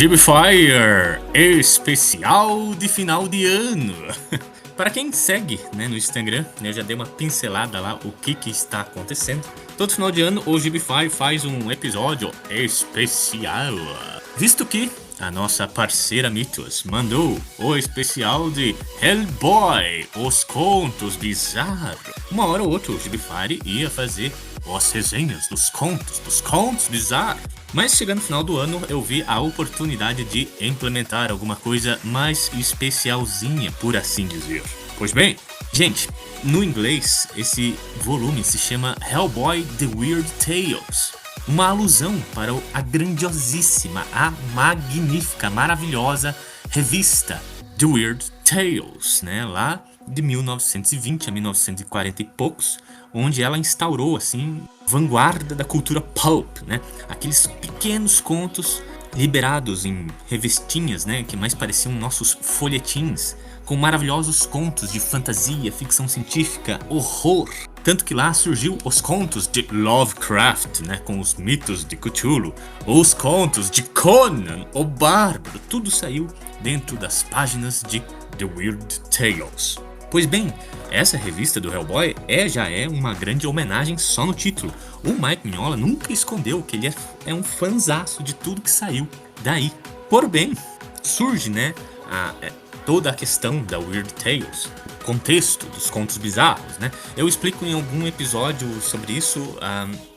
Gibfire especial de final de ano. Para quem segue, né, no Instagram, eu já dei uma pincelada lá o que está acontecendo. Todo final de ano o Gibfire faz um episódio especial, visto que a nossa parceira Mythos mandou o especial de Hellboy, os contos bizarros. Uma hora ou outra o Gibfire ia fazer as resenhas dos contos bizarros. Mas chegando no final do ano eu vi a oportunidade de implementar alguma coisa mais especialzinha, por assim dizer. Pois bem, gente, no inglês esse volume se chama Hellboy The Weird Tales. Uma alusão para a grandiosíssima, a magnífica, maravilhosa revista The Weird Tales, né? Lá de 1920 a 1940 e poucos, onde ela instaurou, assim, vanguarda da cultura pulp, né? Aqueles pequenos contos liberados em revistinhas, né? Que mais pareciam nossos folhetins, com maravilhosos contos de fantasia, ficção científica, horror. Tanto que lá surgiu os contos de Lovecraft, né, com os mitos de Cthulhu, os contos de Conan, o Bárbaro, tudo saiu dentro das páginas de The Weird Tales. Pois bem, essa revista do Hellboy já é uma grande homenagem só no título. O Mike Mignola nunca escondeu que ele é um fanzaço de tudo que saiu daí. Porém, surge, né, toda a questão da Weird Tales, o contexto dos contos bizarros, né? Eu explico em algum episódio sobre isso,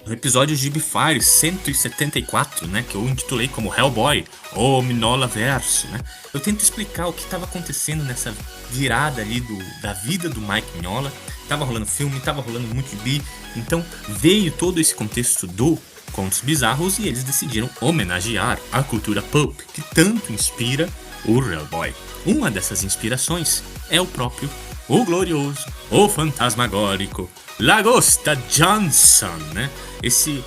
no episódio Gibfire 174, né? Que eu intitulei como Hellboy, o Mignola Verso, né? Eu tento explicar o que estava acontecendo nessa virada ali da vida do Mike Mignola. Tava rolando filme, tava rolando muito gibi, então veio todo esse contexto do contos bizarros e eles decidiram homenagear a cultura pulp que tanto inspira o Hellboy. Uma dessas inspirações é o próprio, o glorioso, o fantasmagórico Lagosta Johnson, né? Esse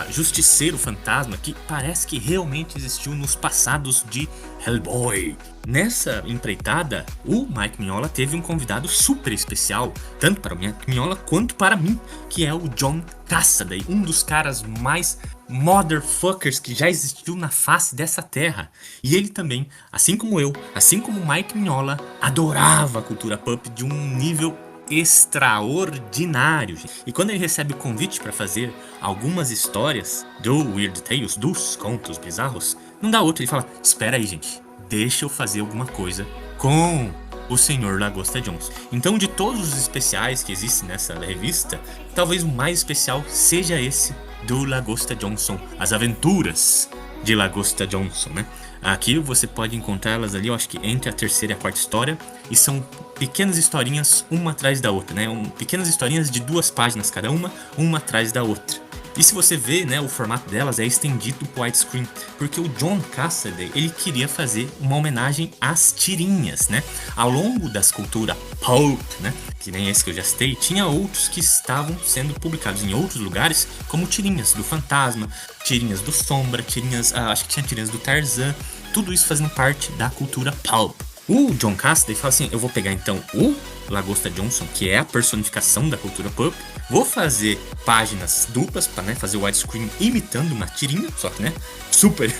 justiceiro fantasma que parece que realmente existiu nos passados de Hellboy. Nessa empreitada, o Mike Mignola teve um convidado super especial, tanto para o Mike Mignola quanto para mim, que é o John Cassaday, um dos caras mais motherfuckers que já existiu na face dessa terra. E ele também, assim como eu, assim como o Mike Mignola, adorava a cultura pulp de um nível extraordinário. E quando ele recebe o convite para fazer algumas histórias do Weird Tales, dos contos bizarros, não dá outro, ele fala: espera aí, gente, deixa eu fazer alguma coisa com o Sr. Lagosta Johnson. Então, de todos os especiais que existem nessa revista, talvez o mais especial seja esse do Lagosta Johnson, as aventuras de Lagosta Johnson, né? Aqui você pode encontrá-las ali, eu acho que entre a terceira e a quarta história, e são pequenas historinhas uma atrás da outra, né? Pequenas historinhas de 2 páginas cada uma atrás da outra. E se você vê, né, o formato delas é estendido para widescreen, porque o John Cassaday, ele queria fazer uma homenagem às tirinhas, né? Ao longo das culturas pulp, né, que nem esse que eu já citei, tinha outros que estavam sendo publicados em outros lugares, como tirinhas do Fantasma, tirinhas do Sombra, tirinhas, acho que tinha tirinhas do Tarzan, tudo isso fazendo parte da cultura pulp. O John Cassaday fala assim: eu vou pegar então o Lagosta Johnson, que é a personificação da cultura pulp, vou fazer páginas duplas para, né, fazer o widescreen imitando uma tirinha, só que, né, super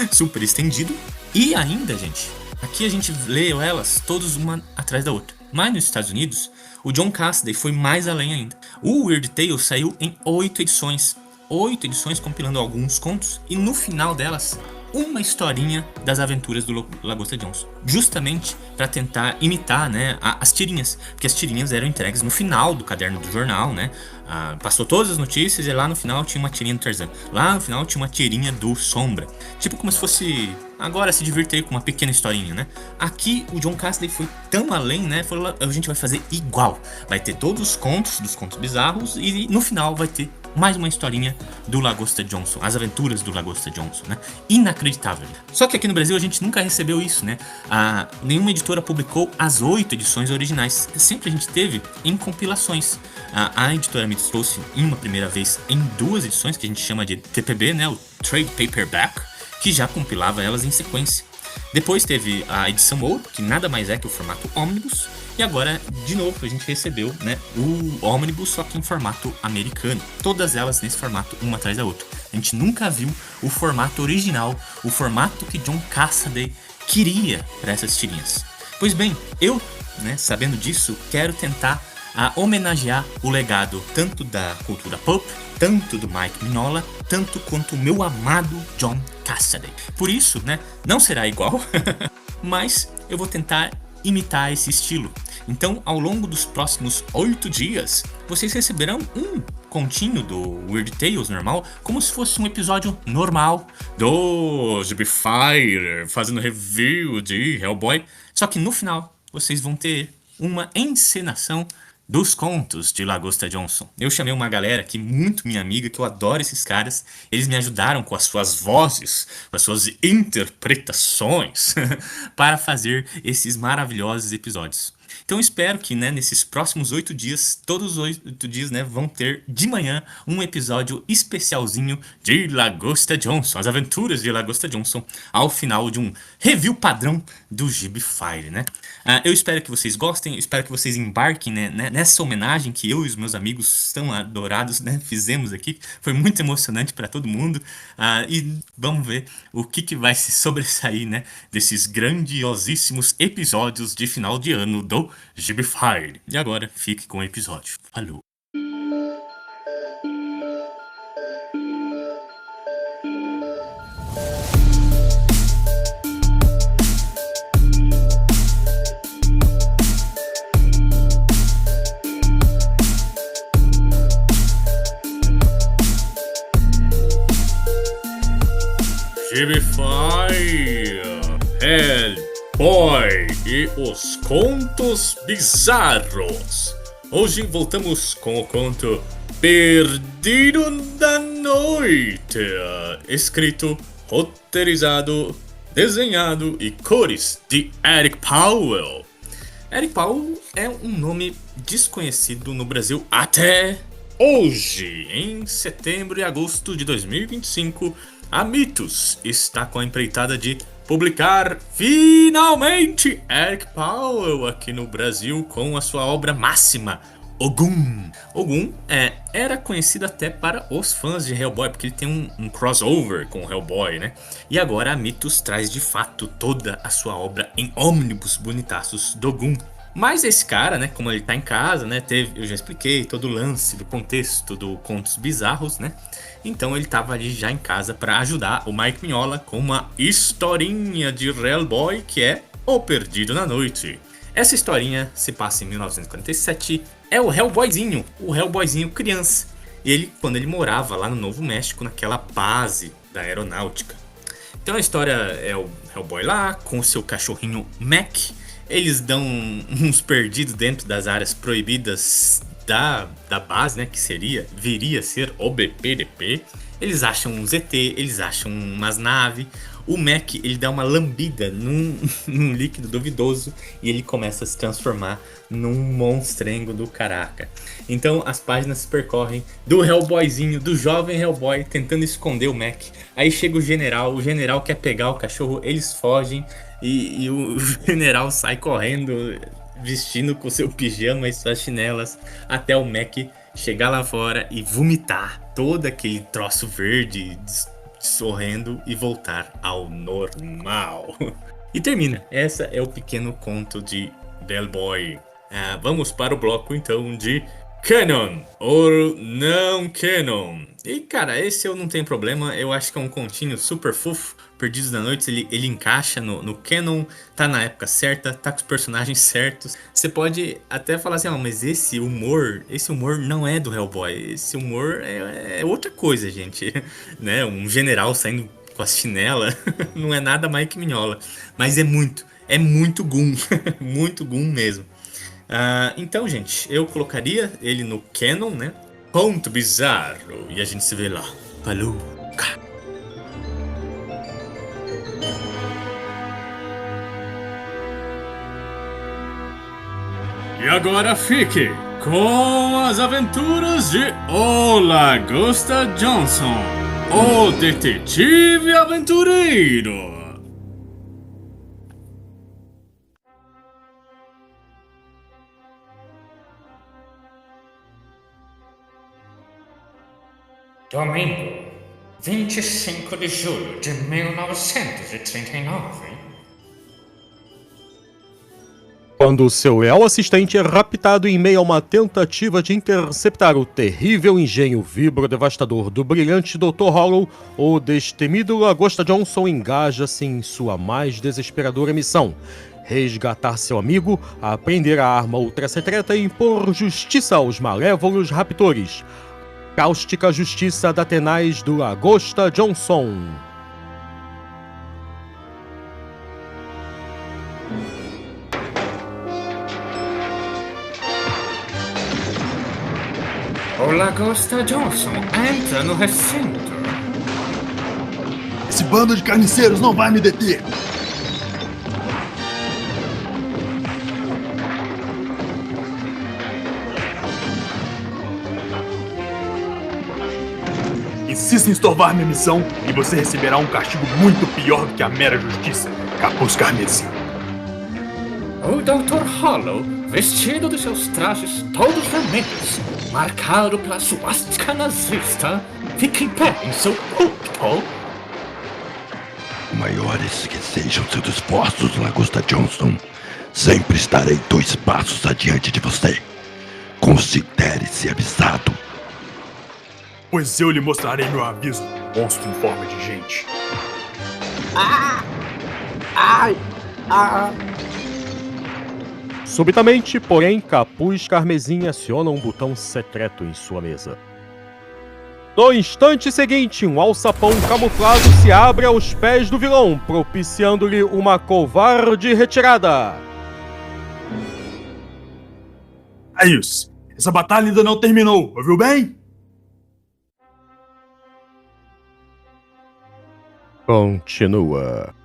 super estendido. E ainda, gente, aqui a gente leu elas todas uma atrás da outra. Mas nos Estados Unidos, o John Cassaday foi mais além ainda. O Weird Tales saiu em 8 edições compilando alguns contos, e no final delas uma historinha das aventuras do Lagosta Johnson, justamente para tentar imitar, né, as tirinhas, porque as tirinhas eram entregues no final do caderno do jornal, né? Passou todas as notícias e lá no final tinha uma tirinha do Tarzan, lá no final tinha uma tirinha do Sombra, tipo como se fosse agora se divertir com uma pequena historinha, né? Aqui o John Cassaday foi tão além, né? Falou: a gente vai fazer igual, vai ter todos os contos dos contos bizarros e no final vai ter mais uma historinha do Lagosta Johnson, as aventuras do Lagosta Johnson, né? Inacreditável. Só que aqui no Brasil a gente nunca recebeu isso, né? Nenhuma editora publicou as 8 edições originais. Sempre a gente teve em compilações. A editora me trouxe em uma primeira vez em 2 edições, que a gente chama de TPB, né? O Trade Paperback, que já compilava elas em sequência. Depois teve a edição Ouro, que nada mais é que o formato Omnibus. E agora, de novo, a gente recebeu, né, o Omnibus, só que em formato americano. Todas elas nesse formato, uma atrás da outra. A gente nunca viu o formato original, o formato que John Cassaday queria para essas tirinhas. Pois bem, eu, né, sabendo disso, quero tentar homenagear o legado tanto da cultura pop, tanto do Mike Mignola, tanto quanto o meu amado John Cassaday. Por isso, né, não será igual, mas eu vou tentar imitar esse estilo. Então, ao longo dos próximos 8 dias, vocês receberão um continho do Weird Tales normal, como se fosse um episódio normal do GB Fire, fazendo review de Hellboy. Só que no final, vocês vão ter uma encenação dos contos de Lagosta Johnson. Eu chamei uma galera aqui, muito minha amiga, que eu adoro esses caras. Eles me ajudaram com as suas vozes, com as suas interpretações, para fazer esses maravilhosos episódios. Então espero que, né, nesses próximos 8 dias, todos os 8 dias, né, vão ter de manhã um episódio especialzinho de Lagosta Johnson, as aventuras de Lagosta Johnson, ao final de um review padrão do GB Fire, né? Eu espero que vocês gostem, espero que vocês embarquem, né, nessa homenagem que eu e os meus amigos tão adorados, né, fizemos aqui. Foi muito emocionante para todo mundo. E vamos ver o que vai se sobressair, né, desses grandiosíssimos episódios de final de ano do GB Fire. E agora fique com o episódio. Falou! GB Fire, Hellboy e os contos bizarros. Hoje voltamos com o conto Perdido da Noite, escrito, roteirizado, desenhado e cores de Eric Powell. Eric Powell é um nome desconhecido no Brasil até hoje. Em setembro e agosto de 2025, a Mitos está com a empreitada de publicar finalmente Eric Powell aqui no Brasil com a sua obra máxima, Ogum. Ogum era conhecido até para os fãs de Hellboy, porque ele tem um crossover com o Hellboy, né? E agora a Mitos traz de fato toda a sua obra em ônibus bonitaços do Ogum. Mas esse cara, né, como ele tá em casa, né, eu já expliquei todo o lance do contexto do Contos Bizarros, né? Então ele tava ali já em casa para ajudar o Mike Mignola com uma historinha de Hellboy que é O Perdido na Noite. Essa historinha se passa em 1947, é o Hellboyzinho criança. E ele, quando ele morava lá no Novo México, naquela base da aeronáutica. Então a história é o Hellboy lá com o seu cachorrinho Mac. Eles dão uns perdidos dentro das áreas proibidas da base, né, que viria a ser o BPDP. Eles acham um ZT, eles acham umas naves. O Mac, ele dá uma lambida num líquido duvidoso e ele começa a se transformar num monstrengo do caraca. Então as páginas se percorrem do Hellboyzinho, do jovem Hellboy tentando esconder o Mac. Aí chega o general quer pegar o cachorro, eles fogem e o general sai correndo vestindo com seu pijama e suas chinelas até o Mac chegar lá fora e vomitar todo aquele troço verde sorrendo e voltar ao normal. E termina. Essa é o pequeno conto de Hellboy. Vamos para o bloco então de Canon ou não Canon. E cara, esse eu não tenho problema. Eu acho que é um continho super fofo. Perdidos da Noite, ele encaixa no Canon, tá na época certa, tá com os personagens certos. Você pode até falar assim, mas esse humor não é do Hellboy. Esse humor é outra coisa, gente. Né? Um general saindo com a chinela não é nada Mike Mignola. Mas é muito Goon. Muito Goon mesmo. Então, gente, eu colocaria ele no Canon, né? Ponto bizarro. E a gente se vê lá. Falou! E agora fique com as aventuras de O Lagosta Johnson, o detetive aventureiro. Domingo, 25 de julho de 1939. Quando seu leal assistente é raptado em meio a uma tentativa de interceptar o terrível engenho vibro-devastador do brilhante Dr. Hollow, o destemido Lagosta Johnson engaja-se em sua mais desesperadora missão: resgatar seu amigo, apreender a arma ultra-secreta e impor justiça aos malévolos raptores. Cáustica Justiça da Tenaz do Lagosta Johnson. O Lagosta Johnson entra no recinto. Esse bando de carniceiros não vai me deter! Insista em estorvar minha missão e você receberá um castigo muito pior do que a mera justiça, Capuz Carmesim. O Dr. Hollow, vestido de seus trajes todos vermelhos, marcado pela suástica nazista, fica em pé em seu púlpito. Maiores que sejam seus esforços, Lagosta Johnson, sempre estarei 2 passos adiante de você. Considere-se avisado. Pois eu lhe mostrarei meu aviso, monstro em forma de gente. Subitamente, porém, Capuz Carmesim aciona um botão secreto em sua mesa. No instante seguinte, um alçapão camuflado se abre aos pés do vilão, propiciando-lhe uma covarde retirada. É isso. Essa batalha ainda não terminou, ouviu bem? Continua.